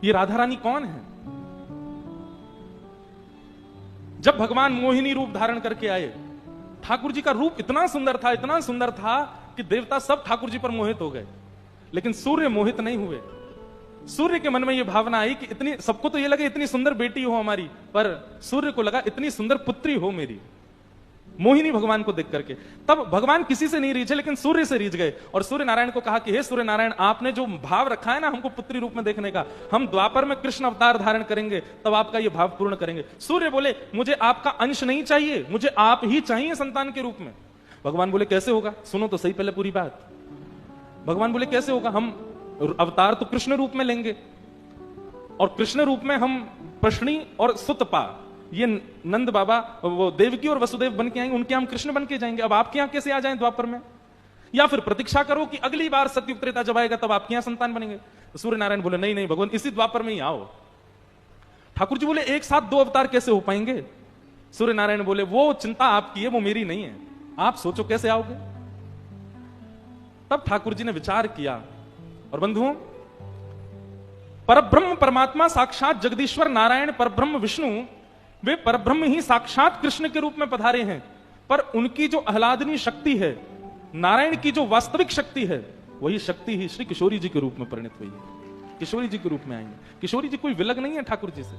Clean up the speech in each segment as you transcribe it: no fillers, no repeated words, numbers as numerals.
ये राधा रानी कौन है? जब भगवान मोहिनी रूप धारण करके आए, ठाकुर जी का रूप इतना सुंदर था कि देवता सब ठाकुर जी पर मोहित हो गए, लेकिन सूर्य मोहित नहीं हुए। सूर्य के मन में यह भावना आई कि इतनी, सबको तो ये लगे इतनी सुंदर बेटी हो हमारी, पर सूर्य को लगा इतनी सुंदर पुत्री हो मेरी, मोहिनी भगवान को देख करके। तब भगवान किसी से नहीं रीझे, लेकिन सूर्य से रीझ गए और सूर्य नारायण को कहा कि हे सूर्य नारायण, आपने जो भाव रखा है ना हमको पुत्री रूप में देखने का, हम द्वापर में कृष्ण अवतार धारण करेंगे तब आपका ये भाव पूर्ण करेंगे। सूर्य बोले मुझे आपका अंश नहीं चाहिए, मुझे आप ही चाहिए संतान के रूप में। भगवान बोले कैसे होगा? सुनो तो सही पहले पूरी बात। भगवान बोले कैसे होगा? हम अवतार तो कृष्ण रूप में लेंगे और कृष्ण रूप में हम प्रश्नी और सुतपा, ये नंद बाबा वो देवकी और वसुदेव बन के आएंगे, उनके हम कृष्ण बन के जाएंगे। अब आपके यहां कैसे आ जाएं द्वापर में? या फिर प्रतीक्षा करो कि अगली बार सतयुग त्रेता जब आएगा तब आपके यहां संतान बनेंगे। तो सूर्य नारायण बोले नहीं नहीं भगवान, इसी द्वापर में ही आओ। ठाकुर जी बोले एक साथ दो अवतार कैसे हो पाएंगे? सूर्य नारायण बोले वो चिंता आपकी है, वो मेरी नहीं है, आप सोचो कैसे आओगे। तब ठाकुर जी ने विचार किया और बंधुओं, परब्रह्म परमात्मा साक्षात जगदीश्वर नारायण परब्रह्म विष्णु, वे परब्रह्म ही साक्षात कृष्ण के रूप में पधारे हैं, पर उनकी जो आह्लादनी शक्ति है, नारायण की जो वास्तविक शक्ति है, वही शक्ति ही श्री किशोरी जी के रूप में परिणत हुई है। किशोरी जी के रूप में आएंगे। किशोरी जी कोई विलग नहीं है ठाकुर जी से,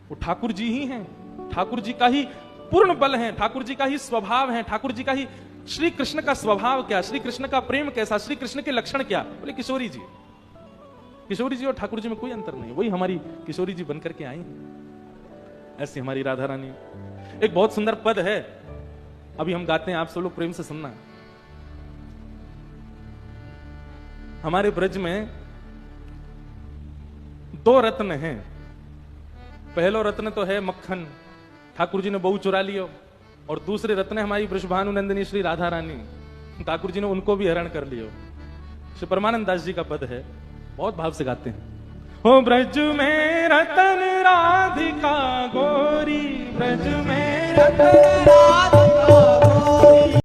वो ठाकुर जी ही हैं, ठाकुर जी का ही पूर्ण बल है, ठाकुर जी का ही स्वभाव है, ठाकुर जी का ही। श्री कृष्ण का स्वभाव क्या, श्री कृष्ण का प्रेम कैसा, श्री कृष्ण के लक्षण क्या? बोले किशोरी जी। किशोरी जी और ठाकुर जी में कोई अंतर नहीं, वही हमारी किशोरी जी बनकर के आई। ऐसी हमारी राधा रानी। एक बहुत सुंदर पद है, अभी हम गाते हैं, आप सब लोग प्रेम से सुनना। हमारे ब्रज में दो रत्न हैं। पहलो रत्न तो है मक्खन, ठाकुर जी ने बहू चुरा लियो, और दूसरे रत्न है हमारी वृषभानु नंदिनी श्री राधा रानी, ठाकुर जी ने उनको भी हरण कर लियो। श्री परमानंद दास जी का पद है, बहुत भाव से गाते हैं। हो ब्रज में रतन राधिका गोरी, ब्रज में रतन